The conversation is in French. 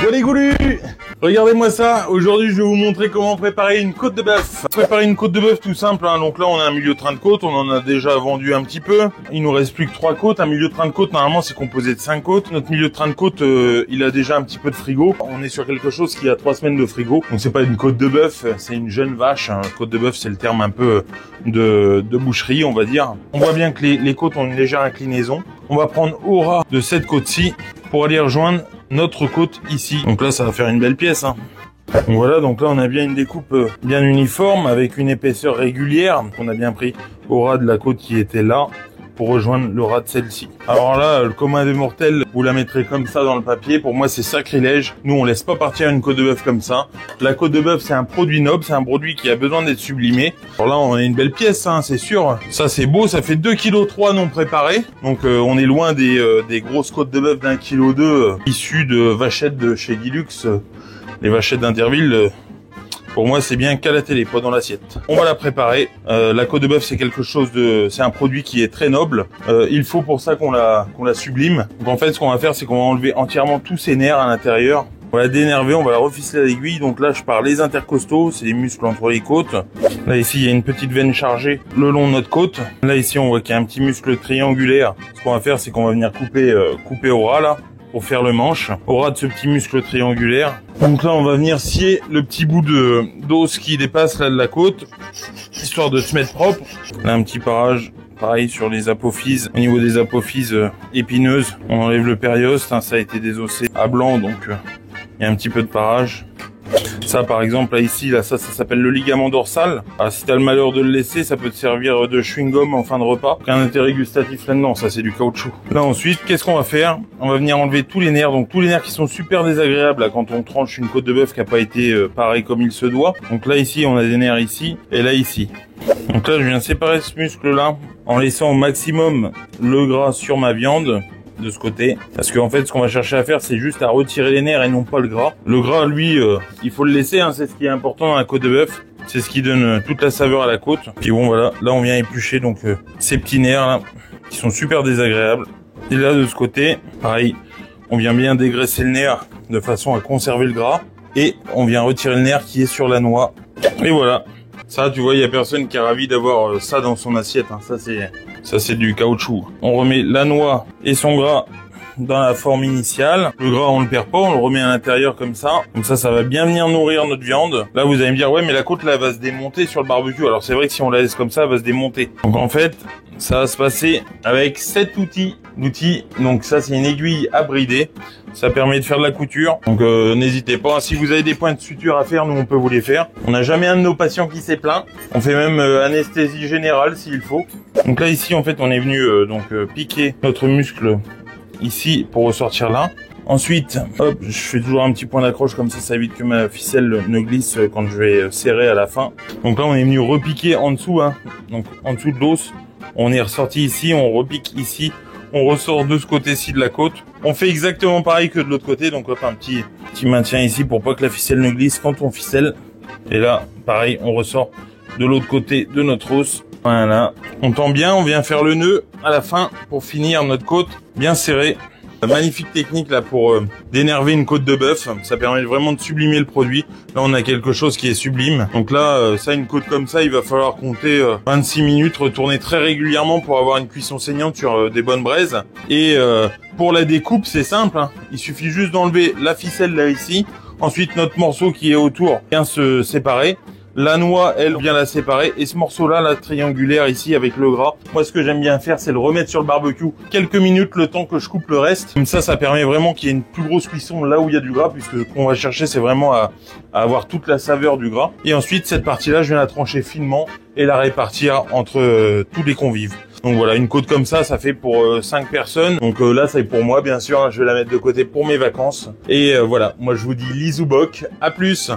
Bon les goulus, regardez-moi ça. Aujourd'hui, je vais vous montrer comment préparer une côte de bœuf. Préparer une côte de bœuf tout simple, hein. Donc là, on a un milieu de train de côte. On en a déjà vendu un petit peu. Il nous reste plus que 3 côtes. Un milieu de train de côte, normalement, c'est composé de 5 côtes. Notre milieu de train de côte, il a déjà un petit peu de frigo. On est sur quelque chose qui a 3 semaines de frigo. Donc c'est pas une côte de bœuf, c'est une jeune vache, hein. Côte de bœuf, c'est le terme un peu de boucherie, on va dire. On voit bien que les côtes ont une légère inclinaison. On va prendre au ras de cette côte-ci pour aller rejoindre notre côte ici. Donc là, ça va faire une belle pièce, hein. Donc voilà, donc là, on a bien une découpe bien uniforme avec une épaisseur régulière. On a bien pris au ras de la côte qui était là pour rejoindre le ras de celle-ci. Alors là, le commun des mortels, vous la mettrez comme ça dans le papier. Pour moi, c'est sacrilège. Nous, on laisse pas partir une côte de bœuf comme ça. La côte de bœuf, c'est un produit noble, c'est un produit qui a besoin d'être sublimé. Alors là, on a une belle pièce, hein, c'est sûr. Ça, c'est beau. Ça fait 2,3 kg non préparés. Donc, on est loin des grosses côtes de bœuf d'1,2 kg issues de vachettes de chez Guilux. Les vachettes d'Interville. Pour moi, c'est bien qu'à la télé, pas dans l'assiette. On va la préparer. La côte de bœuf, c'est quelque chose c'est un produit qui est très noble. Il faut pour ça qu'on la sublime. Donc en fait, ce qu'on va faire, c'est qu'on va enlever entièrement tous ces nerfs à l'intérieur. On va la dénerver, on va la reficeler à l'aiguille. Donc là, je pars les intercostaux, c'est les muscles entre les côtes. Là, ici, il y a une petite veine chargée le long de notre côte. Là, ici, on voit qu'il y a un petit muscle triangulaire. Ce qu'on va faire, c'est qu'on va venir couper au ras, là, pour faire le manche, au ras de ce petit muscle triangulaire. Donc là, on va venir scier le petit bout d'os qui dépasse là de la côte, histoire de se mettre propre. Là, un petit parage, pareil sur les apophyses. Au niveau des apophyses épineuses, on enlève le périoste, hein, ça a été désossé à blanc, donc il y a un petit peu de parage. Ça, par exemple, là, ici, là, ça s'appelle le ligament dorsal. Ah, si t'as le malheur de le laisser, ça peut te servir de chewing-gum en fin de repas. Aucun intérêt gustatif là-dedans, ça, c'est du caoutchouc. Là, ensuite, qu'est-ce qu'on va faire? On va venir enlever tous les nerfs. Donc, tous les nerfs qui sont super désagréables, là, quand on tranche une côte de bœuf qui a pas été pareil comme il se doit. Donc là, ici, on a des nerfs ici, et là, ici. Donc là, je viens séparer ce muscle-là, en laissant au maximum le gras sur ma viande. De ce côté, parce qu'en fait ce qu'on va chercher à faire, c'est juste à retirer les nerfs et non pas le gras. Le gras, lui, il faut le laisser, hein, c'est ce qui est important dans la côte de bœuf, c'est ce qui donne toute la saveur à la côte. Puis bon, voilà, là on vient éplucher donc ces petits nerfs là qui sont super désagréables. Et là de ce côté, pareil, on vient bien dégraisser le nerf de façon à conserver le gras et on vient retirer le nerf qui est sur la noix. Et voilà. Ça, tu vois, il y a personne qui est ravi d'avoir ça dans son assiette, hein. Ça, c'est du caoutchouc. On remet la noix et son gras dans la forme initiale. Le gras, on le perd pas, on le remet à l'intérieur comme ça. Comme ça va bien venir nourrir notre viande. Là, vous allez me dire, ouais, mais la côte, là, elle va se démonter sur le barbecue. Alors, c'est vrai que si on la laisse comme ça, elle va se démonter. Donc, en fait, ça va se passer avec cet outil. L'outil, donc ça, c'est une aiguille à brider. Ça permet de faire de la couture. Donc, n'hésitez pas. Si vous avez des points de suture à faire, nous, on peut vous les faire. On n'a jamais un de nos patients qui s'est plaint. On fait même anesthésie générale s'il faut. Donc là, ici, en fait, on est venu piquer notre muscle ici pour ressortir là. Ensuite, hop, je fais toujours un petit point d'accroche comme ça évite que ma ficelle ne glisse quand je vais serrer à la fin. Donc là, on est venu repiquer en dessous, hein. Donc en dessous de l'os. On est ressorti ici, on repique ici. On ressort de ce côté-ci de la côte. On fait exactement pareil que de l'autre côté. Donc hop, un petit maintien ici pour pas que la ficelle ne glisse quand on ficelle. Et là, pareil, on ressort de l'autre côté de notre os. Voilà. On tend bien, on vient faire le nœud à la fin pour finir notre côte bien serrée. Magnifique technique là pour dénerver une côte de bœuf. Ça permet vraiment de sublimer le produit. Là, on a quelque chose qui est sublime. Donc là, ça, une côte comme ça, il va falloir compter 26 minutes, retourner très régulièrement pour avoir une cuisson saignante sur des bonnes braises. Et pour la découpe, c'est simple, hein. Il suffit juste d'enlever la ficelle là ici. Ensuite, notre morceau qui est autour vient se séparer. La noix, elle, vient la séparer. Et ce morceau-là, la triangulaire ici avec le gras, moi, ce que j'aime bien faire, c'est le remettre sur le barbecue quelques minutes, le temps que je coupe le reste. Comme ça permet vraiment qu'il y ait une plus grosse cuisson là où il y a du gras, puisque ce qu'on va chercher, c'est vraiment à avoir toute la saveur du gras. Et ensuite, cette partie-là, je viens la trancher finement et la répartir entre tous les convives. Donc voilà, une côte comme ça fait pour 5 personnes. Donc là, c'est pour moi, bien sûr. Je vais la mettre de côté pour mes vacances. Et voilà, moi, je vous dis Lizoubok. À plus.